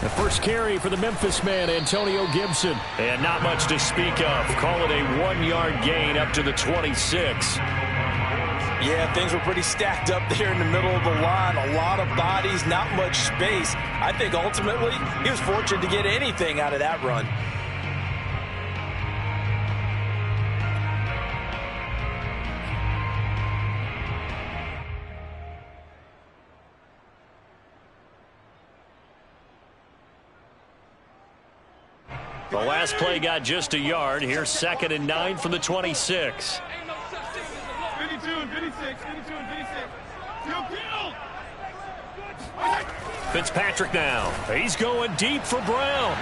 The first carry for the Memphis man, Antonio Gibson. And not much to speak of. Call it a 1-yard gain up to the 26. Yeah, things were pretty stacked up there in the middle of the line. A lot of bodies, not much space. I think ultimately he was fortunate to get anything out of that run. The last play got just a yard. Here's 2nd and 9 from the 26. Fitzpatrick now. He's going deep for Brown.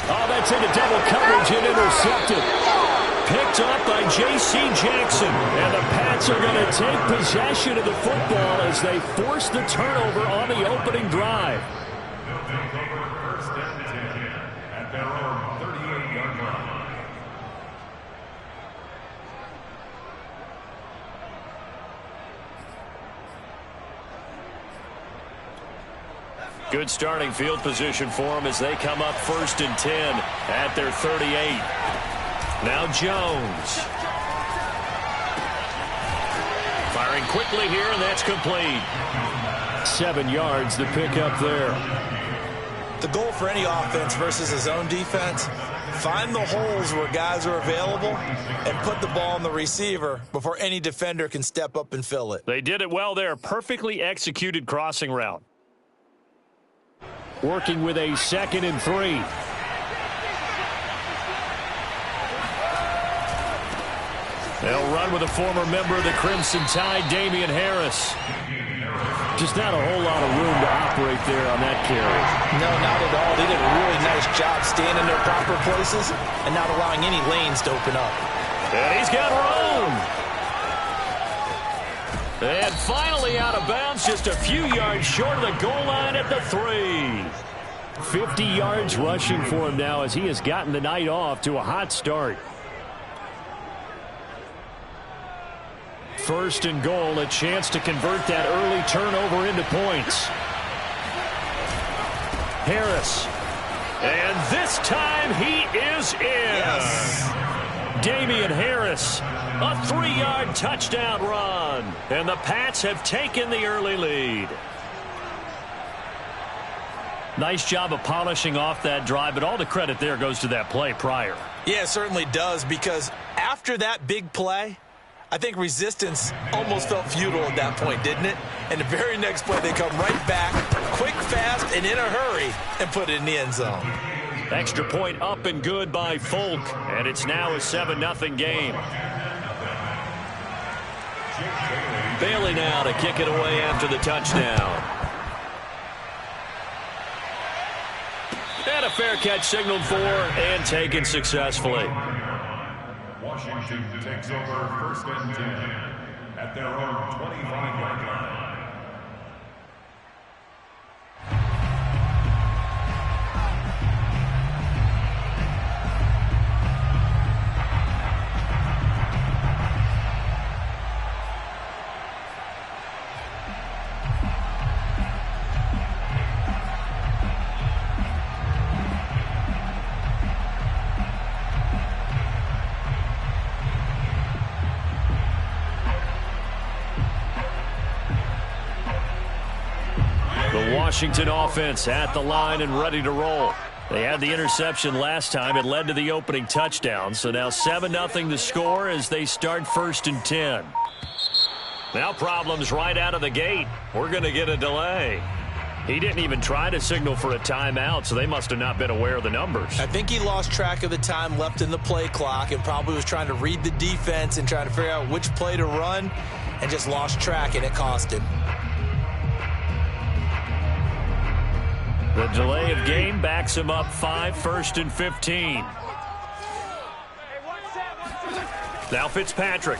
Oh, that's into double coverage and intercepted. Picked up by J.C. Jackson. And the Pats are going to take possession of the football as they force the turnover on the opening drive. Good starting field position for them as they come up 1st and 10 at their 38. Now Jones. Firing quickly here, and that's complete. 7 yards, the pickup there. The goal for any offense versus his own defense, find the holes where guys are available and put the ball on the receiver before any defender can step up and fill it. They did it well there. Perfectly executed crossing route. Working with a 2nd and 3. They'll run with a former member of the Crimson Tide, Damian Harris. Just not a whole lot of room to operate there on that carry. No, not at all. They did a really nice job staying in their proper places and not allowing any lanes to open up. And he's got room. And finally out of bounds, just a few yards short of the goal line at the 3. 50 yards rushing for him now as he has gotten the night off to a hot start. 1st and goal, a chance to convert that early turnover into points. Harris. And this time he is in. Yes. Damian Harris. A 3-yard touchdown run. And the Pats have taken the early lead. Nice job of polishing off that drive, but all the credit there goes to that play prior. Yeah, it certainly does, because after that big play, I think resistance almost felt futile at that point, didn't it? And the very next play, they come right back, quick, fast, and in a hurry, and put it in the end zone. Extra point up and good by Folk, and it's now a 7-0 game. Bailey now to kick it away after the touchdown. And a fair catch signaled for and taken successfully. Washington takes over 1st and 10 at their own 25-yard line. Washington offense at the line and ready to roll. They had the interception last time. It led to the opening touchdown. So now 7-0 the score as they start 1st and 10. Now problems right out of the gate. We're going to get a delay. He didn't even try to signal for a timeout, so they must have not been aware of the numbers. I think he lost track of the time left in the play clock and probably was trying to read the defense and trying to figure out which play to run and just lost track, and it cost him. The delay of game backs him up 5, 1st and 15. Now Fitzpatrick.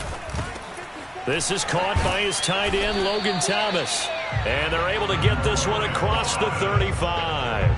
This is caught by his tight end, Logan Thomas. And they're able to get this one across the 35.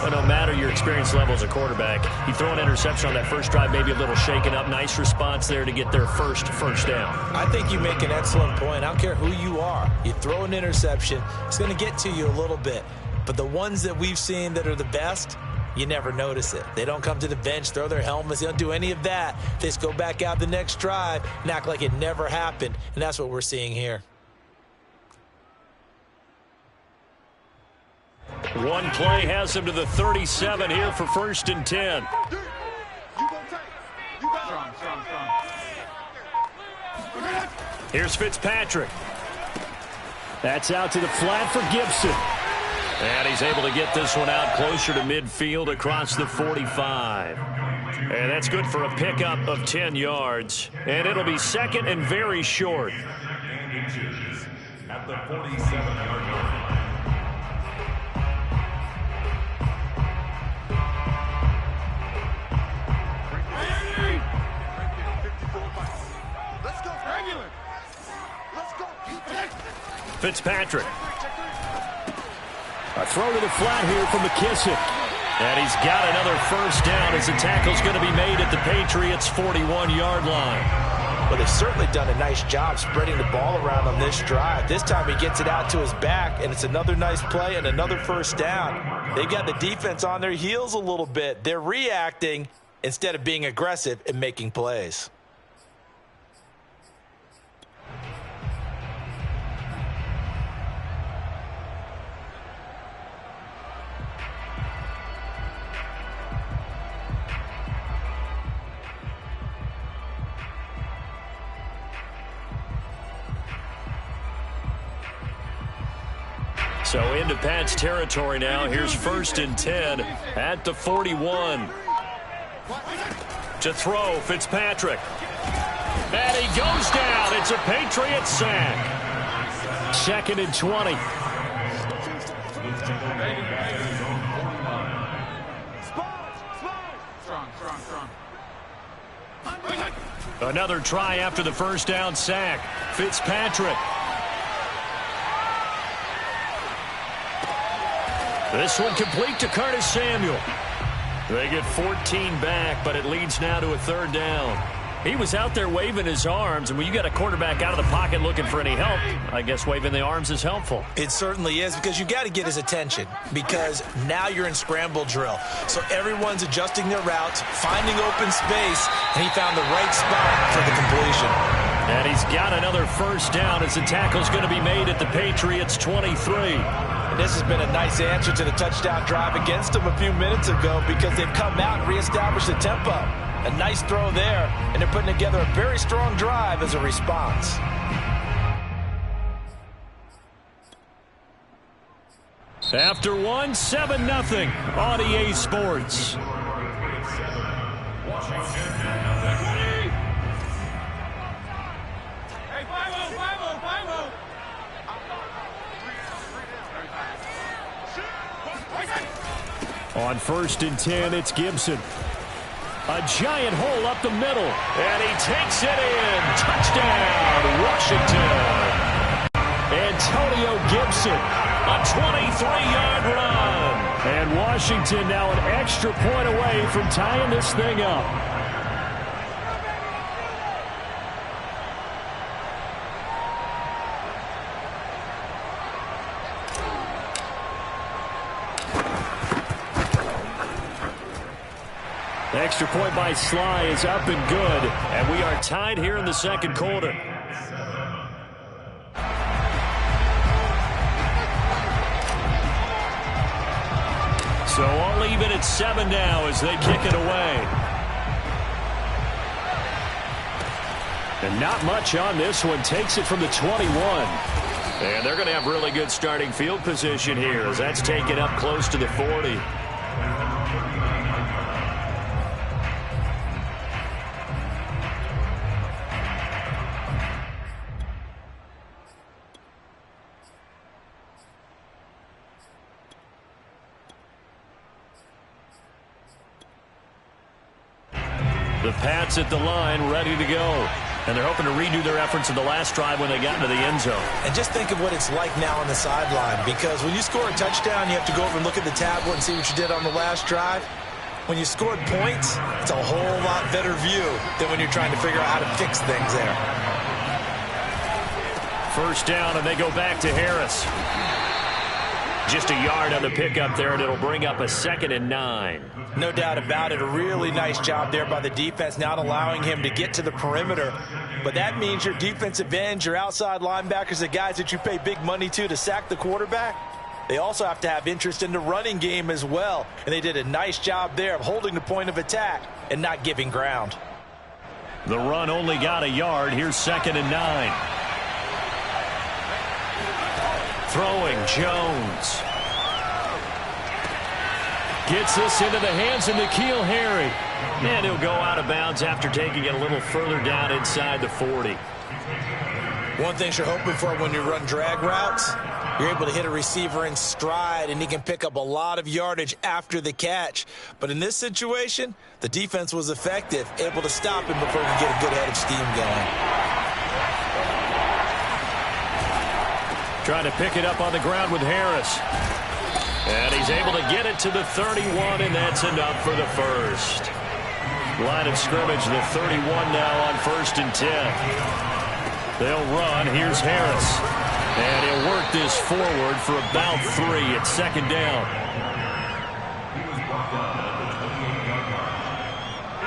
Well, no matter your experience level as a quarterback, you throw an interception on that first drive, maybe a little shaken up. Nice response there to get their first down. I think you make an excellent point. I don't care who you are. You throw an interception, it's going to get to you a little bit. But the ones that we've seen that are the best, you never notice it. They don't come to the bench, throw their helmets. They don't do any of that. They just go back out the next drive and act like it never happened. And that's what we're seeing here. One play has him to the 37 here for 1st and 10. Here's Fitzpatrick. That's out to the flat for Gibson. And he's able to get this one out closer to midfield across the 45. And that's good for a pickup of 10 yards. And it'll be 2nd and very short. At the 47-yard line. Fitzpatrick. A throw to the flat here from McKissick. And he's got another 1st down as the tackle's going to be made at the Patriots' 41-yard line. Well, they've certainly done a nice job spreading the ball around on this drive. This time he gets it out to his back, and it's another nice play and another 1st down. They've got the defense on their heels a little bit. They're reacting instead of being aggressive and making plays. So into Pat's territory now. Here's 1st and 10 at the 41. To throw, Fitzpatrick. And he goes down. It's a Patriot sack. 2nd and 20. Another try after the 1st down sack. Fitzpatrick. This one complete to Curtis Samuel. They get 14 back, but it leads now to a 3rd down. He was out there waving his arms, and when you got a quarterback out of the pocket looking for any help, I guess waving the arms is helpful. It certainly is, because you got to get his attention, because now you're in scramble drill. So everyone's adjusting their routes, finding open space, and he found the right spot for the completion. And he's got another 1st down as the tackle's going to be made at the Patriots' 23. And this has been a nice answer to the touchdown drive against them a few minutes ago, because they've come out and reestablished the tempo. A nice throw there, and they're putting together a very strong drive as a response. After one, 7-0 on EA Sports. On 1st and 10, it's Gibson. A giant hole up the middle, and he takes it in. Touchdown, Washington. Antonio Gibson, a 23-yard run. And Washington now an extra point away from tying this thing up. The extra point by Sly is up and good, and we are tied here in the 2nd quarter. So all even at 7 now as they kick it away. And not much on this one. Takes it from the 21. And they're going to have really good starting field position here as that's taken up close to the 40. The Pats at the line, ready to go. And they're hoping to redo their efforts in the last drive when they got into the end zone. And just think of what it's like now on the sideline, because when you score a touchdown, you have to go over and look at the tablet and see what you did on the last drive. When you scored points, it's a whole lot better view than when you're trying to figure out how to fix things there. 1st down, and they go back to Harris. Just a yard on the pickup there, and it'll bring up a 2nd and 9. No doubt about it. A really nice job there by the defense, not allowing him to get to the perimeter. But that means your defensive ends, your outside linebackers, the guys that you pay big money to sack the quarterback, they also have to have interest in the running game as well. And they did a nice job there of holding the point of attack and not giving ground. The run only got a yard. Here's 2nd and 9. Throwing, Jones. Gets this into the hands of N'Keal Harry. And he'll go out of bounds after taking it a little further down inside the 40. One thing you're hoping for when you run drag routes, you're able to hit a receiver in stride, and he can pick up a lot of yardage after the catch. But in this situation, the defense was effective, able to stop him before he could get a good head of steam going. Trying to pick it up on the ground with Harris. And he's able to get it to the 31, and that's enough for the first. Line of scrimmage, the 31 now on 1st and 10. They'll run. Here's Harris. And he'll work this forward for about 3 at 2nd down.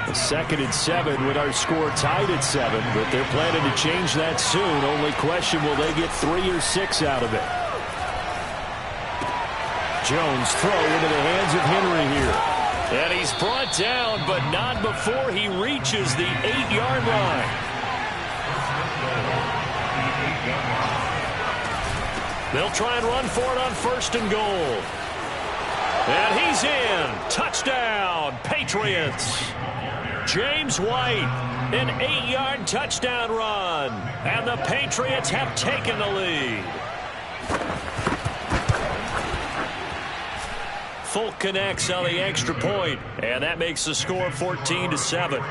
The 2nd and 7 with our score tied at 7, but they're planning to change that soon. Only question, will they get 3 or 6 out of it? Jones throw into the hands of Henry here. And he's brought down, but not before he reaches the 8-yard line. They'll try and run for it on 1st and goal. And he's in. Touchdown, Patriots. James White, an 8-yard touchdown run. And the Patriots have taken the lead. Folk connects on the extra point, and that makes the score 14-7.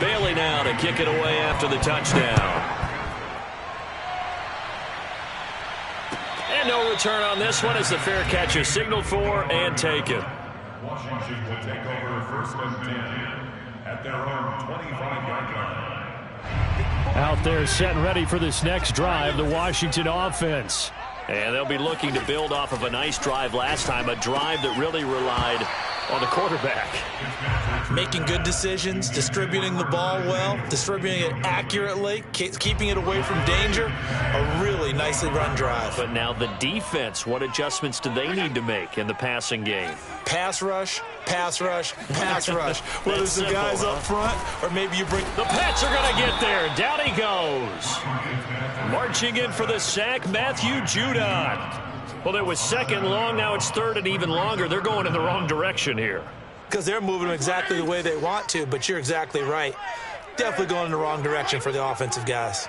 Bailey now to kick it away after the touchdown. And no return on this one as the fair catch is signaled for and taken. Washington will take over 1st and 10 at their own 25-yard line. Out there set and ready for this next drive, the Washington offense. And they'll be looking to build off of a nice drive last time, a drive that really relied on the quarterback. Making good decisions, distributing the ball well, distributing it accurately, keeping it away from danger. A really nicely run drive. But now the defense, what adjustments do they need to make in the passing game? Pass rush, pass rush, pass rush. Whether it's the guys up front or maybe you bring... The Pats are going to get there. Down he goes. Marching in for the sack, Matthew Judon. Well, it was 2nd long. Now it's 3rd and even longer. They're going in the wrong direction here. Because they're moving them exactly the way they want to, but you're exactly right. Definitely going in the wrong direction for the offensive guys.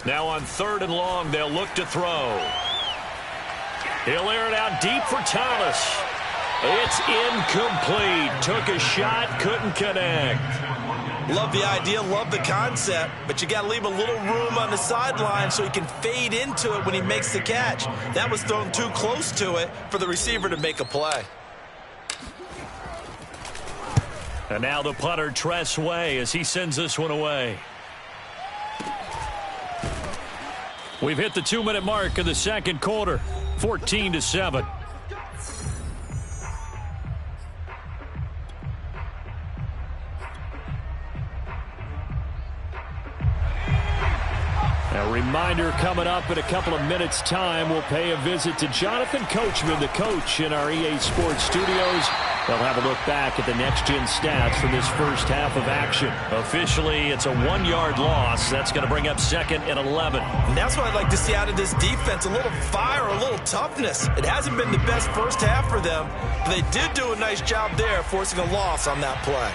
Now on 3rd and long, they'll look to throw. He'll air it out deep for Thomas. It's incomplete. Took a shot, couldn't connect. Love the idea, love the concept, but you got to leave a little room on the sideline so he can fade into it when he makes the catch. That was thrown too close to it for the receiver to make a play. And now the punter, Tress Way, as he sends this one away. We've hit the 2-minute mark of the 2nd quarter, 14-7. A reminder coming up in a couple of minutes' time. We'll pay a visit to Jonathan Coachman, the coach in our EA Sports studios. They'll have a look back at the next-gen stats from this first half of action. Officially, it's a 1-yard loss. That's going to bring up 2nd and 11. And that's what I'd like to see out of this defense, a little fire, a little toughness. It hasn't been the best first half for them, but they did do a nice job there, forcing a loss on that play.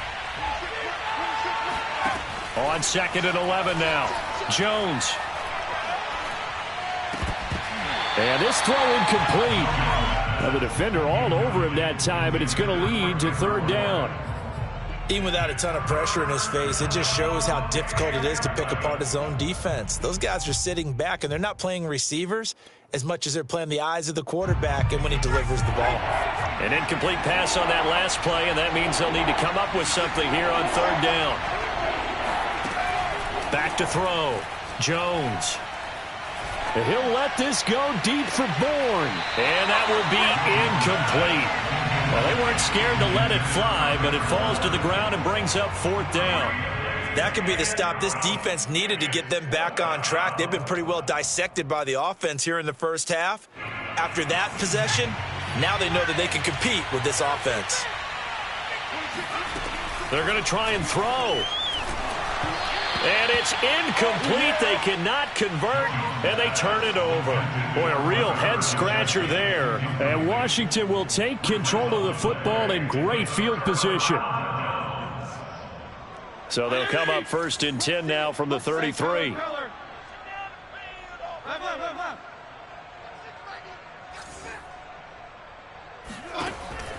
On 2nd and 11 now. Jones. And this throw incomplete. Now the defender all over him that time, but it's going to lead to 3rd down. Even without a ton of pressure in his face, it just shows how difficult it is to pick apart his own defense. Those guys are sitting back, and they're not playing receivers as much as they're playing the eyes of the quarterback and when he delivers the ball. An incomplete pass on that last play, and that means they'll need to come up with something here on 3rd down. Back to throw. Jones. And he'll let this go deep for Bourne. And that will be incomplete. Well, they weren't scared to let it fly, but it falls to the ground and brings up 4th down. That could be the stop this defense needed to get them back on track. They've been pretty well dissected by the offense here in the first half. After that possession, now they know that they can compete with this offense. They're going to try and throw. And it's incomplete. They cannot convert, and they turn it over. Boy, a real head-scratcher there. And Washington will take control of the football in great field position. So they'll come up 1st and 10 now from the 33.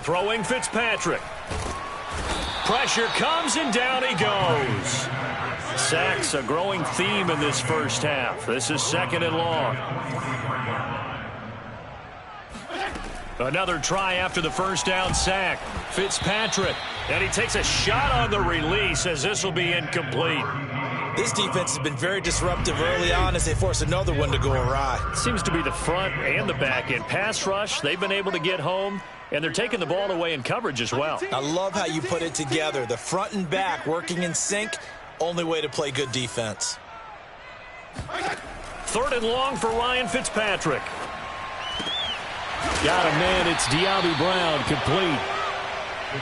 Throwing Fitzpatrick. Pressure comes, and down he goes. Sacks, a growing theme in this first half. This is 2nd and long. Another try after the first down sack. Fitzpatrick, and he takes a shot on the release as this will be incomplete. This defense has been very disruptive early on as they force another one to go awry. Seems to be the front and the back end. Pass rush, they've been able to get home, and they're taking the ball away in coverage as well. I love how you put it together. The front and back working in sync, only way to play good defense. 3rd and long for Ryan Fitzpatrick. Got him, man. It's De'Ami Brown, complete.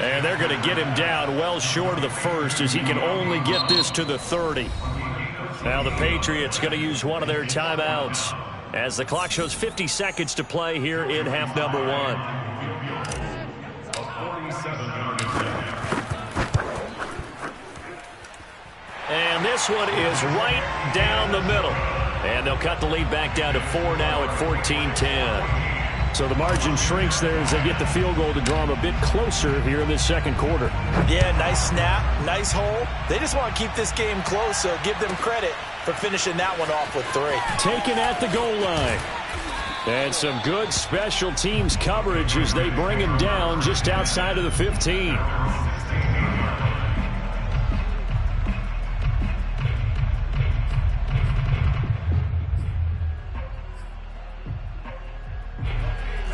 And they're going to get him down well short of the first as he can only get this to the 30. Now the Patriots going to use one of their timeouts as the clock shows 50 seconds to play here in half number 1. And this one is right down the middle. And they'll cut the lead back down to 4 now at 14-10. So the margin shrinks there as they get the field goal to draw them a bit closer here in this 2nd quarter. Yeah, nice snap, nice hole. They just want to keep this game close, so give them credit for finishing that one off with 3. Taken at the goal line. And some good special teams coverage as they bring him down just outside of the 15.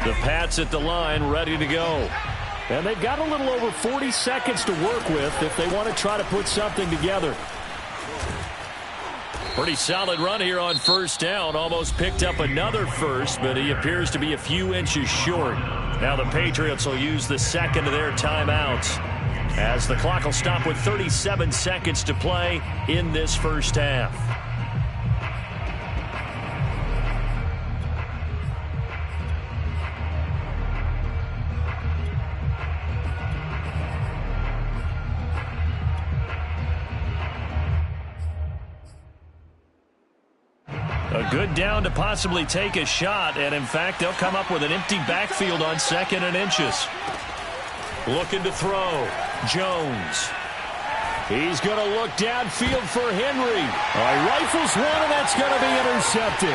The Pats at the line, ready to go. And they've got a little over 40 seconds to work with if they want to try to put something together. Pretty solid run here on 1st down. Almost picked up another first, but he appears to be a few inches short. Now the Patriots will use the 2nd of their timeouts as the clock will stop with 37 seconds to play in this first half. A good down to possibly take a shot, and in fact, they'll come up with an empty backfield on 2nd and inches. Looking to throw. Jones. He's going to look downfield for Henry. Rifles one, and that's going to be intercepted.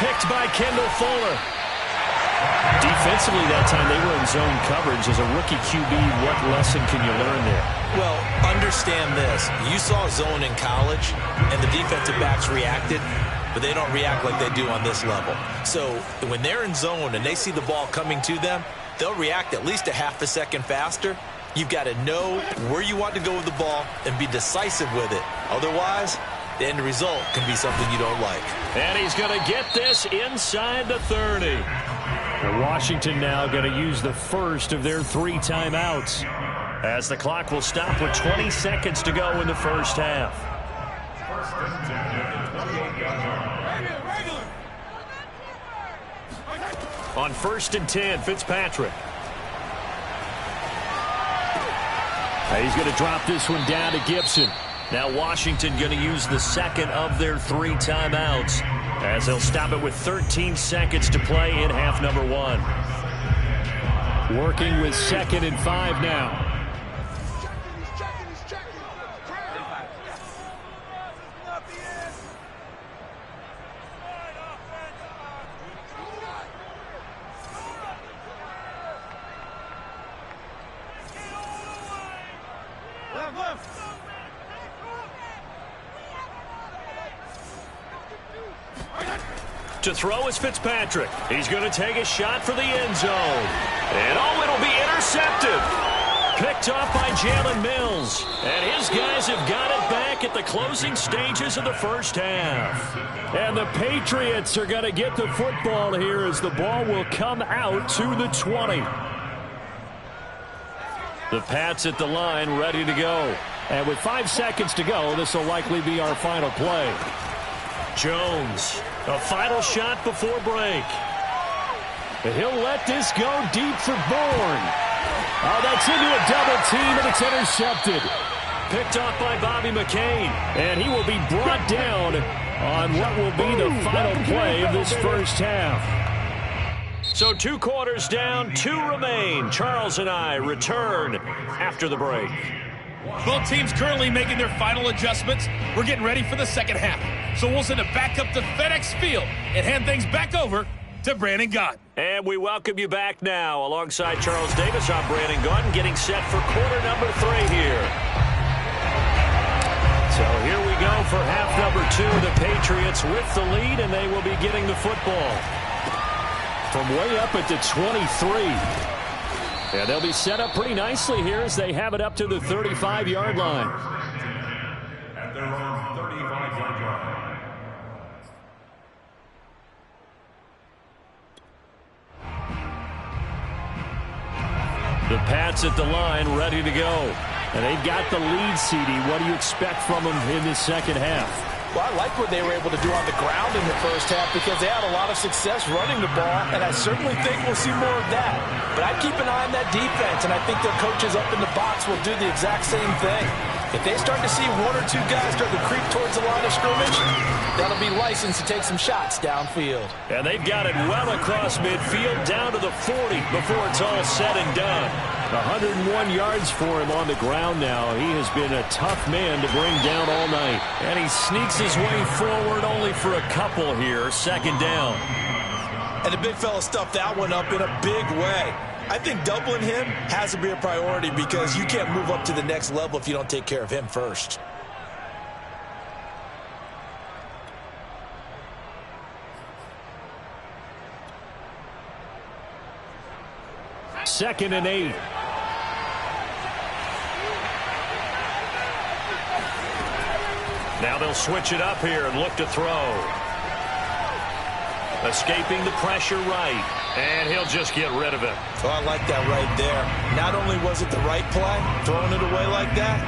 Picked by Kendall Fuller. Defensively that time they were in zone coverage. As a rookie QB, what lesson can you learn there? Well, understand this. You saw zone in college, and the defensive backs reacted, but they don't react like they do on this level. So when they're in zone and they see the ball coming to them, they'll react at least a half a second faster. You've got to know where you want to go with the ball and be decisive with it. Otherwise, the end result can be something you don't like. And he's going to get this inside the 30. And Washington now going to use the first of their 3 timeouts, as the clock will stop with 20 seconds to go in the first half. On 1st and 10, Fitzpatrick. He's going to drop this one down to Gibson. Now Washington going to use the 2nd of their 3 timeouts as they'll stop it with 13 seconds to play in half number 1. Working with 2nd and 5 now. To throw is Fitzpatrick. He's going to take a shot for the end zone. And oh, it'll be intercepted. Picked off by Jalen Mills. And his guys have got it back at the closing stages of the first half. And the Patriots are going to get the football here as the ball will come out to the 20. The Pats at the line, ready to go. And with 5 seconds to go, this will likely be our final play. Jones, a final shot before break. And he'll let this go deep for Bourne. Oh, that's into a double team, and it's intercepted. Picked off by Bobby McCain. And he will be brought down on what will be the final play of this first half. So 2 quarters down, 2 remain. Charles and I return after the break. Both teams currently making their final adjustments. We're getting ready for the second half. So we'll send it back up to FedEx Field and hand things back over to Brandon Gott. And we welcome you back now. Alongside Charles Davis, I'm Brandon Gott, getting set for quarter number 3 here. So here we go for half number 2. The Patriots with the lead, and they will be getting the football. From way up at the 23. And they'll be set up pretty nicely here as they have it up to the 35-yard line. At their own 35-yard line. The Pats at the line, ready to go. And they've got the lead, CD. What do you expect from them in the second half? Well, I like what they were able to do on the ground in the first half because they had a lot of success running the ball, and I certainly think we'll see more of that. But I'd keep an eye on that defense, and I think their coaches up in the box will do the exact same thing. If they start to see 1 or 2 guys start to creep towards the line of scrimmage, that'll be licensed to take some shots downfield. And they've got it well across midfield down to the 40 before it's all said and done. 101 yards for him on the ground now. He has been a tough man to bring down all night. And he sneaks his way forward only for a couple here. Second down. And the big fella stuffed that one up in a big way. I think doubling him has to be a priority because you can't move up to the next level if you don't take care of him first. Second and 8. Now they'll switch it up here and look to throw. Escaping the pressure right. And he'll just get rid of it. Oh, I like that right there. Not only was it the right play, throwing it away like that,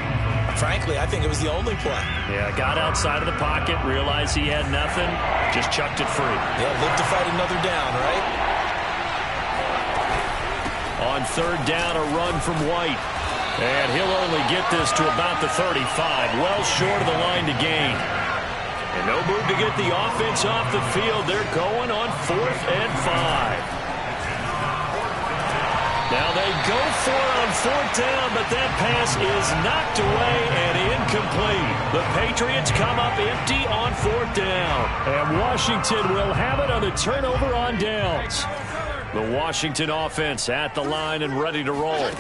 frankly, I think it was the only play. Yeah, got outside of the pocket, realized he had nothing, just chucked it free. Yeah, live to fight another down, right? On third down, a run from White. And he'll only get this to about the 35, well short of the line to gain. And no move to get the offense off the field. They're going on 4th and 5. Now they go for it on 4th down, but that pass is knocked away and incomplete. The Patriots come up empty on 4th down. And Washington will have it on the turnover on downs. The Washington offense at the line and ready to roll.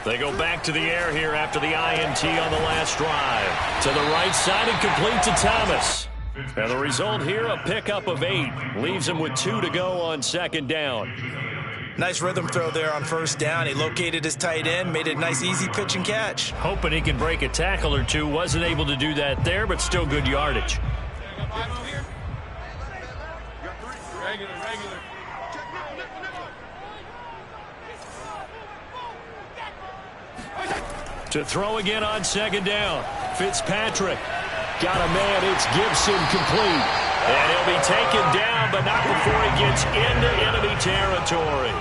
They go back to the air here after the INT on the last drive. To the right side and complete to Thomas. And the result here, a pickup of 8. Leaves him with 2 to go on second down. Nice rhythm throw there on first down. He located his tight end, made it a nice easy pitch and catch. Hoping he can break a tackle or two. Wasn't able to do that there, but still good yardage. To throw again on second down. Fitzpatrick. Got a man. It's Gibson complete. And he'll be taken down, but not before he gets into enemy territory.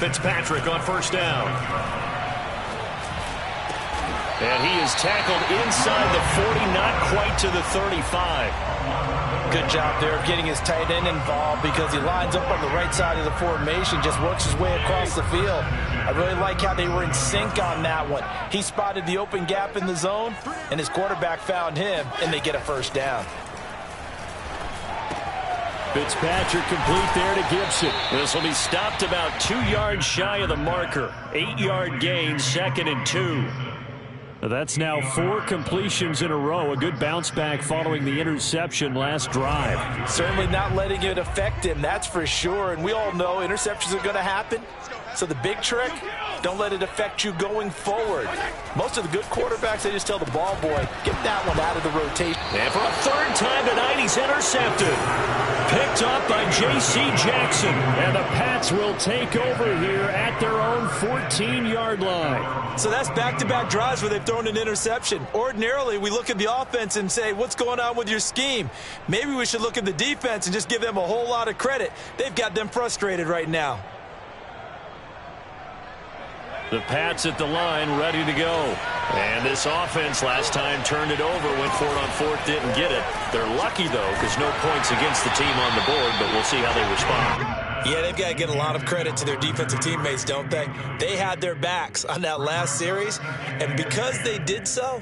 Fitzpatrick on first down. And he is tackled inside the 40, not quite to the 35. Good job there of getting his tight end involved because he lines up on the right side of the formation, just works his way across the field. I really like how they were in sync on that one. He spotted the open gap in the zone, and his quarterback found him, and they get a first down. Fitzpatrick complete there to Gibson. This will be stopped about 2 yards shy of the marker. 8-yard gain, 2nd and 2. That's now 4 completions in a row. A good bounce back following the interception last drive. Certainly not letting it affect him, that's for sure. And we all know interceptions are going to happen. So the big trick, don't let it affect you going forward. Most of the good quarterbacks, they just tell the ball boy, get that one out of the rotation. And for a third time tonight, he's intercepted. Picked up by J.C. Jackson. And the Pats will take over here at their own 14-yard line. So that's back-to-back drives where they've thrown an interception. Ordinarily, we look at the offense and say, what's going on with your scheme? Maybe we should look at the defense and just give them a whole lot of credit. They've got them frustrated right now. The Pats at the line, ready to go. And this offense last time turned it over, went for it on fourth, didn't get it. They're lucky, though, because no points against the team on the board, but we'll see how they respond. Yeah, they've got to get a lot of credit to their defensive teammates, don't they? They had their backs on that last series, and because they did so,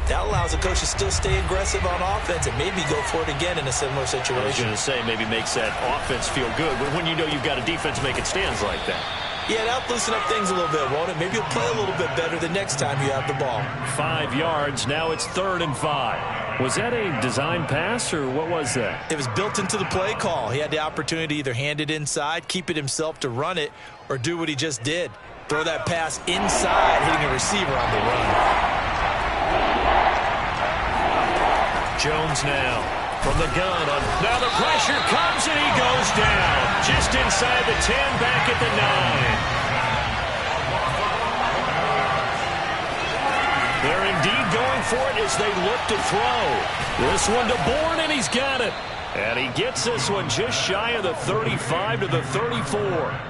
that allows the coach to still stay aggressive on offense and maybe go for it again in a similar situation. I was going to say, maybe makes that offense feel good when you know you've got a defense making stands like that. Yeah, that'll loosen up things a little bit, won't it? Maybe you'll play a little bit better the next time you have the ball. 5 yards. Now it's 3rd and 5. Was that a design pass, or what was that? It was built into the play call. He had the opportunity to either hand it inside, keep it himself to run it, or do what he just did. Throw that pass inside, hitting a receiver on the run. Jones now. From the gun. Now the pressure comes and he goes down. Just inside the 10, back at the 9. They're indeed going for it as they look to throw. This one to Bourne, and he's got it. And he gets this one just shy of the 35 to the 34.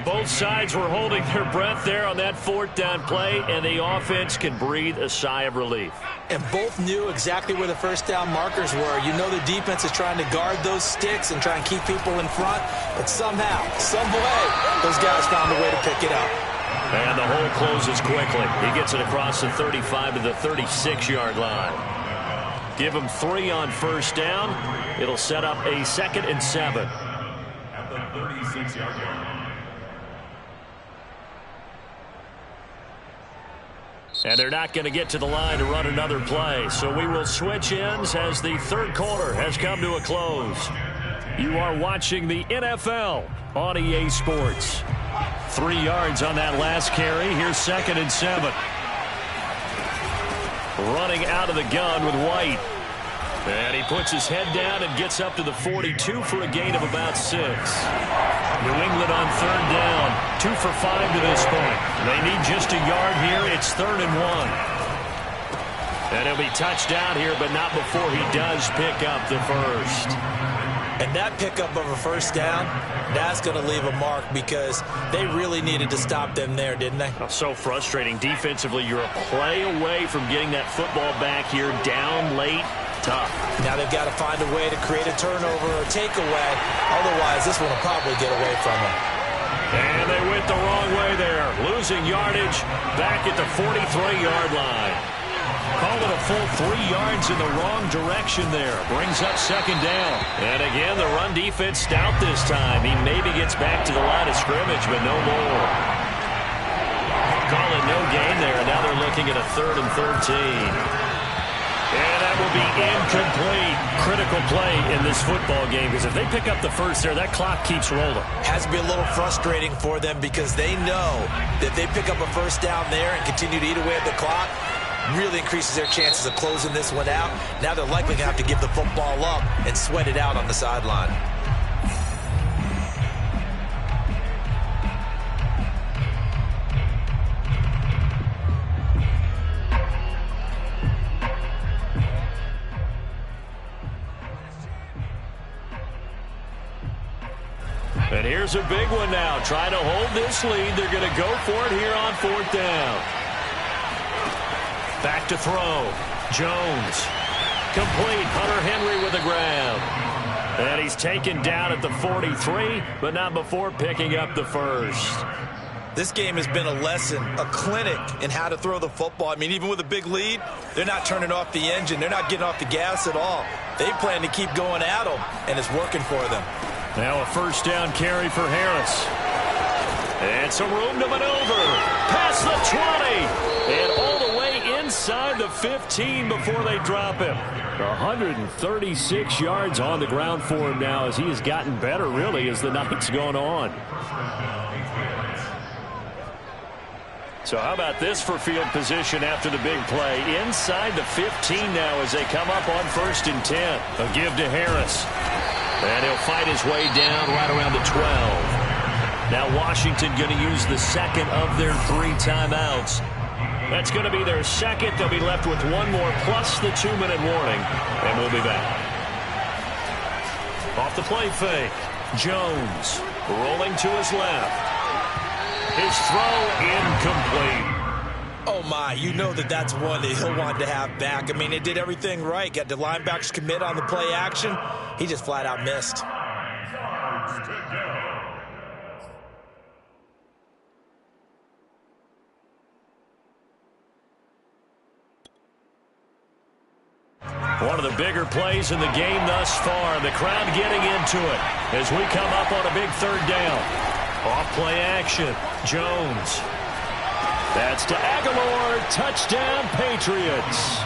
Both sides were holding their breath there on that 4th down play, and the offense can breathe a sigh of relief. And both knew exactly where the first down markers were. You know the defense is trying to guard those sticks and try and keep people in front, but somehow, some way, those guys found a way to pick it up. And the hole closes quickly. He gets it across the 35 to the 36-yard line. Give him 3 on first down. It'll set up a 2nd and 7. At the 36-yard line. And they're not going to get to the line to run another play. So we will switch ends as the 3rd quarter has come to a close. You are watching the NFL on EA Sports. 3 yards on that last carry. Here's 2nd and 7. Running out of the gun with White. And he puts his head down and gets up to the 42 for a gain of about 6. New England on 3rd down. 2 for 5 to this point. They need just a yard here. It's 3rd and 1. And he'll be touched down here, but not before he does pick up the first. And that pickup of a first down, that's going to leave a mark because they really needed to stop them there, didn't they? So frustrating. Defensively, you're a play away from getting that football back here down late. Tough. Now they've got to find a way to create a turnover or takeaway. Otherwise, this one will probably get away from them. And they went the wrong way there. Losing yardage back at the 43-yard line. Call it a full 3 yards in the wrong direction there. Brings up 2nd down. And again, the run defense stout this time. He maybe gets back to the line of scrimmage, but no more. Call it no gain there. Now they're looking at a 3rd and 13. And that will be incomplete. Critical play in this football game because if they pick up the first there, that clock keeps rolling. Has to be a little frustrating for them because they know that if they pick up a first down there and continue to eat away at the clock, really increases their chances of closing this one out. Now they're likely going to have to give the football up and sweat it out on the sideline. And here's a big one now. Trying to hold this lead. They're going to go for it here on 4th down. Back to throw. Jones. Complete. Hunter Henry with the grab. And he's taken down at the 43, but not before picking up the first. This game has been a lesson, a clinic in how to throw the football. I mean, even with a big lead, they're not turning off the engine. They're not getting off the gas at all. They plan to keep going at them, and it's working for them. Now a first down carry for Harris. And some room to maneuver. Past the 20. And all the way inside the 15 before they drop him. 136 yards on the ground for him now as he has gotten better, really, as the night's gone on. So how about this for field position after the big play? Inside the 15 now as they come up on 1st and 10. A give to Harris. And he'll fight his way down right around the 12. Now Washington going to use the second of their 3 timeouts. That's going to be their second. They'll be left with one more plus the 2-minute warning. And we'll be back. Off the play fake. Jones rolling to his left. His throw incomplete. Oh, my. You know that's one that he'll want to have back. I mean, it did everything right. Got the linebackers commit on the play action. He just flat out missed. One of the bigger plays in the game thus far. The crowd getting into it as we come up on a big 3rd down. Off play action. Jones. That's to Aguilar. Touchdown, Patriots.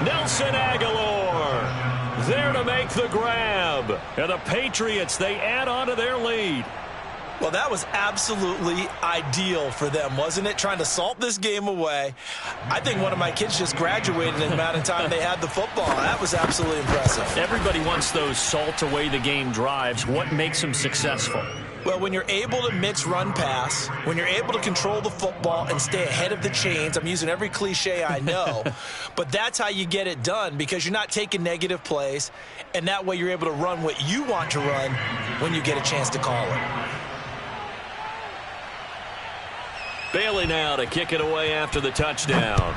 Nelson Aguilar there to make the grab. And the Patriots, they add on to their lead. Well, that was absolutely ideal for them, wasn't it? Trying to salt this game away. I think one of my kids just graduated in the amount of time they had the football. That was absolutely impressive. Everybody wants those salt away the game drives. What makes them successful? Well, when you're able to mix run pass, when you're able to control the football and stay ahead of the chains, I'm using every cliche I know, but that's how you get it done because you're not taking negative plays, and that way you're able to run what you want to run when you get a chance to call it. Bailey now to kick it away after the touchdown.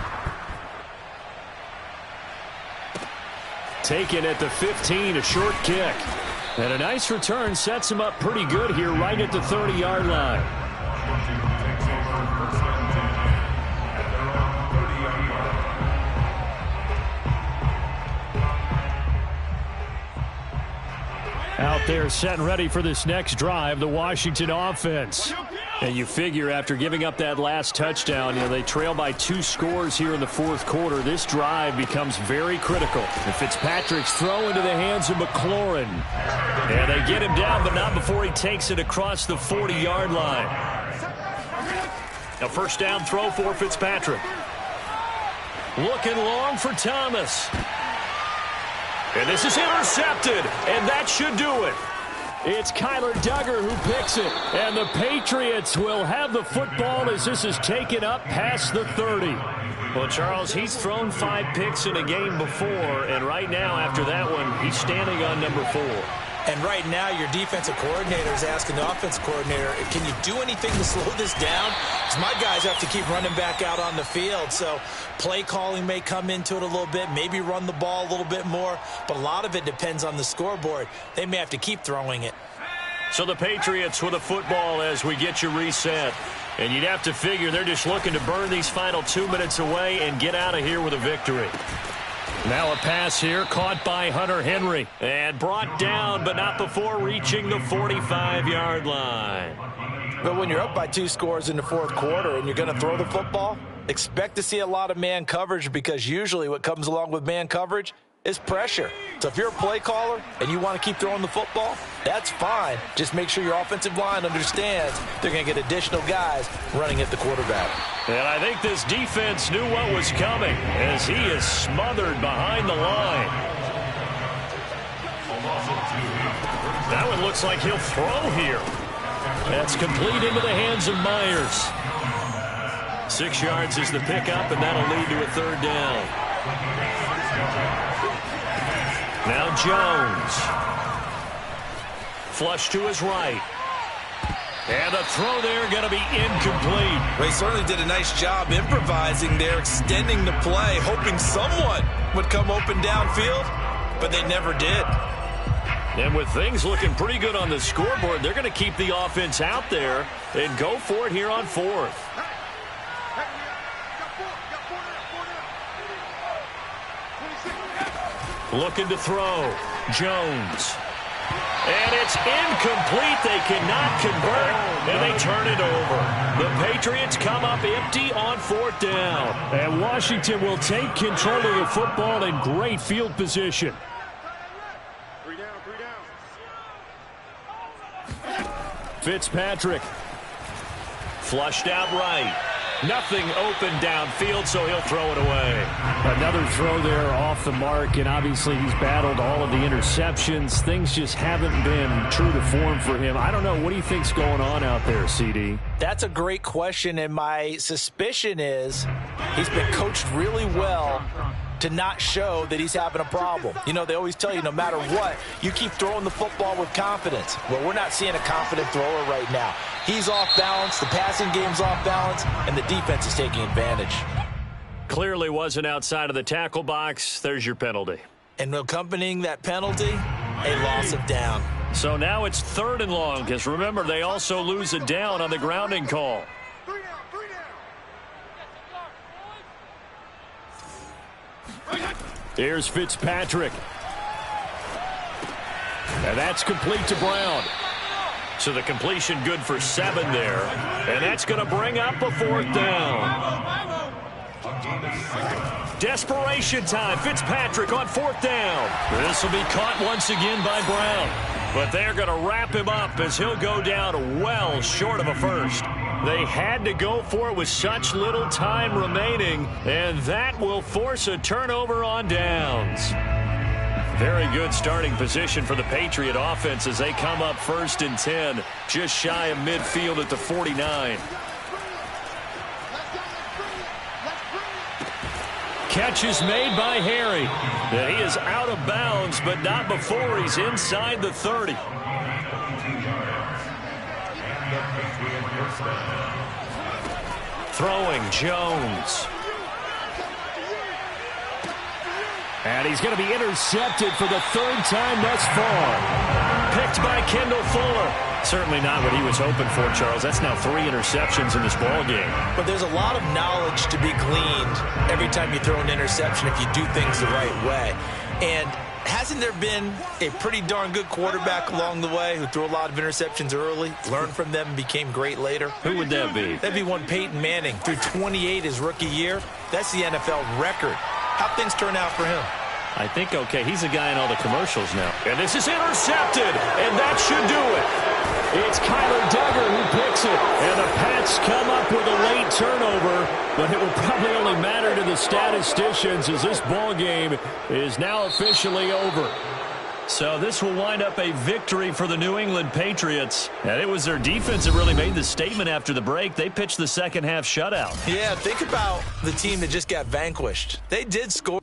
Taken at the 15, a short kick. And a nice return sets him up pretty good here right at the 30-yard line. Out there set and ready for this next drive, the Washington offense. And you figure after giving up that last touchdown, they trail by 2 scores here in the 4th quarter. This drive becomes very critical. And Fitzpatrick's throw into the hands of McLaurin. And they get him down, but not before he takes it across the 40-yard line. A 1st down throw for Fitzpatrick. Looking long for Thomas. And this is intercepted, and that should do it. It's Kyler Duggar who picks it, and the Patriots will have the football as this is taken up past the 30. Well, Charles, he's thrown 5 picks in a game before, and right now after that one, he's standing on number 4. And right now, your defensive coordinator is asking the offensive coordinator, can you do anything to slow this down? Because my guys have to keep running back out on the field. So play calling may come into it a little bit, maybe run the ball a little bit more. But a lot of it depends on the scoreboard. They may have to keep throwing it. So the Patriots with a football as we get you reset. And you'd have to figure they're just looking to burn these final 2 minutes away and get out of here with a victory. Now a pass here caught by Hunter Henry and brought down, but not before reaching the 45-yard line. But when you're up by 2 scores in the 4th quarter and you're going to throw the football, expect to see a lot of man coverage because usually what comes along with man coverage is pressure. So if you're a play caller and you want to keep throwing the football, that's fine. Just make sure your offensive line understands they're going to get additional guys running at the quarterback. And I think this defense knew what was coming as he is smothered behind the line. That one looks like he'll throw here. That's complete into the hands of Myers. 6 yards is the pickup, and that'll lead to a 3rd down. Now Jones. Flush to his right. And a throw there going to be incomplete. Well, he certainly did a nice job improvising there, extending the play, hoping someone would come open downfield, but they never did. And with things looking pretty good on the scoreboard, they're going to keep the offense out there and go for it here on 4th. Looking to throw. Jones. And it's incomplete. They cannot convert, and they turn it over. The Patriots come up empty on 4th down. And Washington will take control of the football in great field position. Fitzpatrick. Flushed out right. Nothing open downfield, so he'll throw it away. Another throw there off the mark, and obviously he's battled all of the interceptions. Things just haven't been true to form for him. I don't know. What do you think's going on out there, CD? That's a great question, and my suspicion is he's been coached really well to not show that he's having a problem. You know, they always tell you no matter what, you keep throwing the football with confidence. Well, we're not seeing a confident thrower right now. He's off balance, the passing game's off balance, and the defense is taking advantage. Clearly wasn't outside of the tackle box. There's your penalty. And accompanying that penalty, a loss of down. So now it's 3rd and long, because remember, they also lose a down on the grounding call. Here's Fitzpatrick. And that's complete to Brown. So the completion good for 7 there. And that's going to bring up a 4th down. Desperation time. Fitzpatrick on 4th down. This will be caught once again by Brown. But they're going to wrap him up as he'll go down well short of a first. They had to go for it with such little time remaining, and that will force a turnover on downs. Very good starting position for the Patriot offense as they come up 1st and 10, just shy of midfield at the 49. Catch is made by Harry. And he is out of bounds, but not before he's inside the 30. Throwing Jones. And he's going to be intercepted for the 3rd time thus far. Picked by Kendall Fuller. Certainly not what he was hoping for, Charles. That's now 3 interceptions in this ball game. But there's a lot of knowledge to be gleaned every time you throw an interception if you do things the right way. And hasn't there been a pretty darn good quarterback along the way who threw a lot of interceptions early, learned from them, and became great later? Who would that be? That'd be one Peyton Manning. Threw 28 his rookie year. That's the NFL record. How'd things turn out for him? I think, okay, he's a guy in all the commercials now. And this is intercepted, and that should do it. It's Kyler Duggar who picks it. And the Pats come up with a late turnover, but it will probably only matter to the statisticians as this ball game is now officially over. So this will wind up a victory for the New England Patriots. And it was their defense that really made the statement after the break. They pitched the second half shutout. Yeah, think about the team that just got vanquished. They did score.